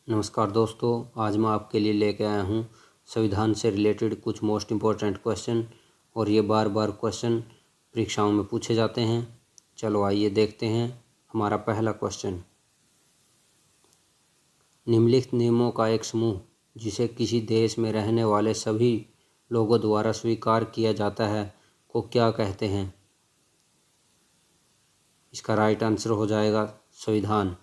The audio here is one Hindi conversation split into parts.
नमस्कार दोस्तों, आज मैं आपके लिए लेके आया हूँ संविधान से रिलेटेड कुछ मोस्ट इम्पोर्टेंट क्वेश्चन। और ये बार बार क्वेश्चन परीक्षाओं में पूछे जाते हैं। चलो आइए देखते हैं। हमारा पहला क्वेश्चन, निम्नलिखित नियमों का एक समूह जिसे किसी देश में रहने वाले सभी लोगों द्वारा स्वीकार किया जाता है को क्या कहते हैं? इसका राइट आंसर हो जाएगा संविधान।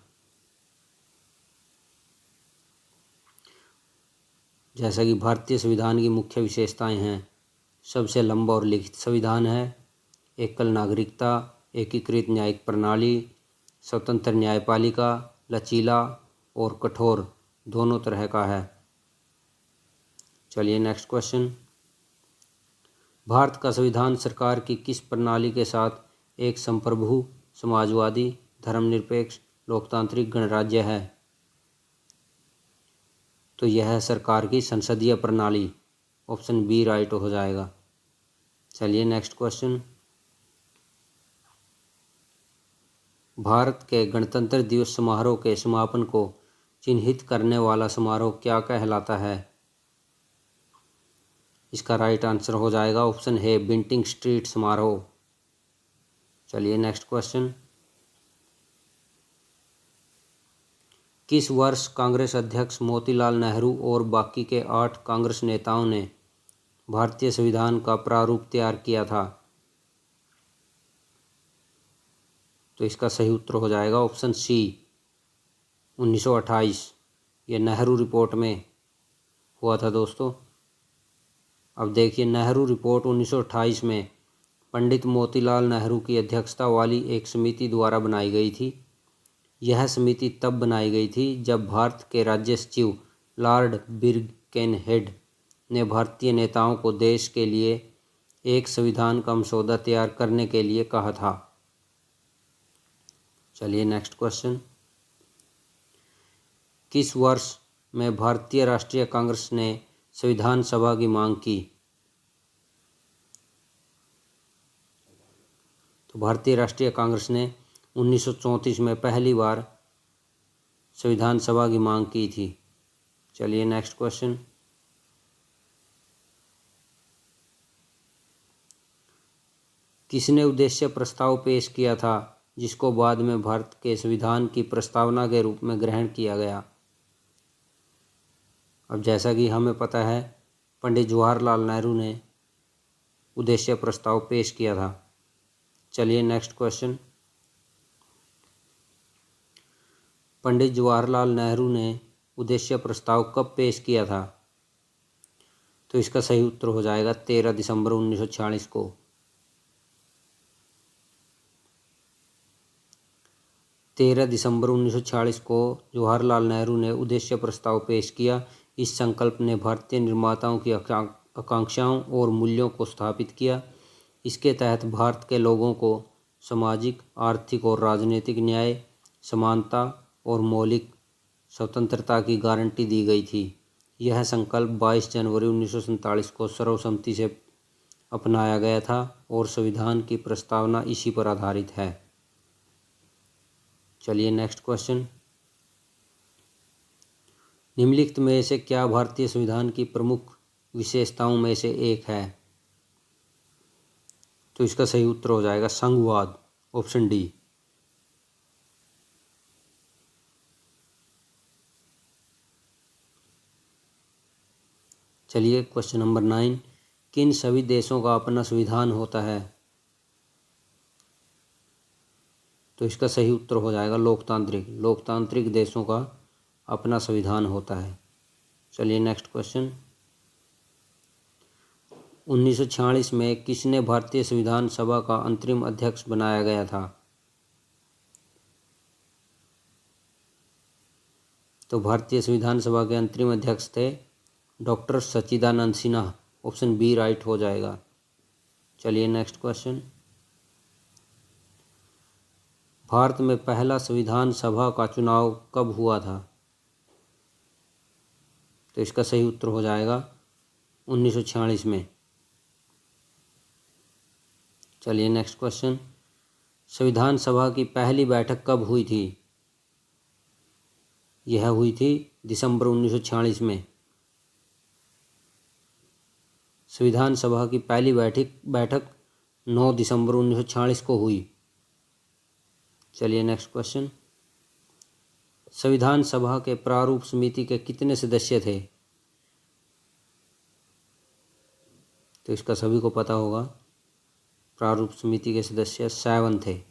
जैसा कि भारतीय संविधान की मुख्य विशेषताएं हैं, सबसे लंबा और लिखित संविधान है, एकल नागरिकता, एकीकृत न्यायिक प्रणाली, स्वतंत्र न्यायपालिका, लचीला और कठोर दोनों तरह का है। चलिए नेक्स्ट क्वेश्चन, भारत का संविधान सरकार की किस प्रणाली के साथ एक संप्रभु, समाजवादी, धर्मनिरपेक्ष, लोकतांत्रिक गणराज्य है? तो यह है सरकार की संसदीय प्रणाली। ऑप्शन बी राइट हो जाएगा। चलिए नेक्स्ट क्वेश्चन, भारत के गणतंत्र दिवस समारोह के समापन को चिन्हित करने वाला समारोह क्या कहलाता है? इसका राइट आंसर हो जाएगा ऑप्शन है बिंटिंग स्ट्रीट समारोह। चलिए नेक्स्ट क्वेश्चन, किस वर्ष कांग्रेस अध्यक्ष मोतीलाल नेहरू और बाकी के 8 कांग्रेस नेताओं ने भारतीय संविधान का प्रारूप तैयार किया था? तो इसका सही उत्तर हो जाएगा ऑप्शन सी 1928। ये नेहरू रिपोर्ट में हुआ था दोस्तों। अब देखिए, नेहरू रिपोर्ट 1928 में पंडित मोतीलाल नेहरू की अध्यक्षता वाली एक समिति द्वारा बनाई गई थी। यह समिति तब बनाई गई थी जब भारत के राज्य सचिव लॉर्ड बिरकेनहेड ने भारतीय नेताओं को देश के लिए एक संविधान का मसौदा तैयार करने के लिए कहा था। चलिए नेक्स्ट क्वेश्चन, किस वर्ष में भारतीय राष्ट्रीय कांग्रेस ने संविधान सभा की मांग की? तो भारतीय राष्ट्रीय कांग्रेस ने 1934 में पहली बार संविधान सभा की मांग की थी। चलिए नेक्स्ट क्वेश्चन, किसने उद्देश्य प्रस्ताव पेश किया था जिसको बाद में भारत के संविधान की प्रस्तावना के रूप में ग्रहण किया गया? अब जैसा कि हमें पता है, पंडित जवाहरलाल नेहरू ने उद्देश्य प्रस्ताव पेश किया था। चलिए नेक्स्ट क्वेश्चन, पंडित जवाहरलाल नेहरू ने उद्देश्य प्रस्ताव कब पेश किया था? तो इसका सही उत्तर हो जाएगा 13 दिसंबर 1946 को। 13 दिसंबर 1946 को जवाहरलाल नेहरू ने उद्देश्य प्रस्ताव पेश किया। इस संकल्प ने भारतीय निर्माताओं की आकांक्षाओं और मूल्यों को स्थापित किया। इसके तहत भारत के लोगों को सामाजिक, आर्थिक और राजनीतिक न्याय, समानता और मौलिक स्वतंत्रता की गारंटी दी गई थी। यह संकल्प 22 जनवरी 1947 को सर्वसम्मति से अपनाया गया था और संविधान की प्रस्तावना इसी पर आधारित है। चलिए नेक्स्ट क्वेश्चन, निम्नलिखित में से क्या भारतीय संविधान की प्रमुख विशेषताओं में से एक है? तो इसका सही उत्तर हो जाएगा संघवाद। Option D. चलिए क्वेश्चन नंबर 9, किन सभी देशों का अपना संविधान होता है? तो इसका सही उत्तर हो जाएगा लोकतांत्रिक देशों का अपना संविधान होता है। चलिए नेक्स्ट क्वेश्चन, 1946 में किसने भारतीय संविधान सभा का अंतरिम अध्यक्ष बनाया गया था? तो भारतीय संविधान सभा के अंतरिम अध्यक्ष थे डॉक्टर सच्चिदानंद सिन्हा। ऑप्शन बी राइट हो जाएगा। चलिए नेक्स्ट क्वेश्चन, भारत में पहला संविधान सभा का चुनाव कब हुआ था? तो इसका सही उत्तर हो जाएगा 1946 में। चलिए नेक्स्ट क्वेश्चन, संविधान सभा की पहली बैठक कब हुई थी? यह हुई थी दिसंबर 1946 में। संविधान सभा की पहली बैठक 9 दिसंबर 1946 को हुई। चलिए नेक्स्ट क्वेश्चन। संविधान सभा के प्रारूप समिति के कितने सदस्य थे? तो इसका सभी को पता होगा। प्रारूप समिति के सदस्य 7 थे।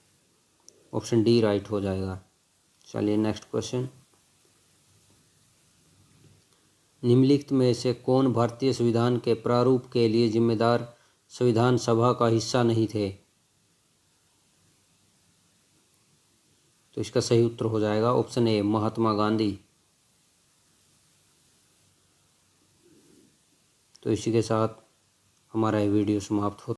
ऑप्शन डी राइट हो जाएगा। चलिए नेक्स्ट क्वेश्चन। निम्नलिखित में से कौन भारतीय संविधान के प्रारूप के लिए जिम्मेदार संविधान सभा का हिस्सा नहीं थे? तो इसका सही उत्तर हो जाएगा ऑप्शन ए महात्मा गांधी। तो इसी के साथ हमारा ये वीडियो समाप्त होता है।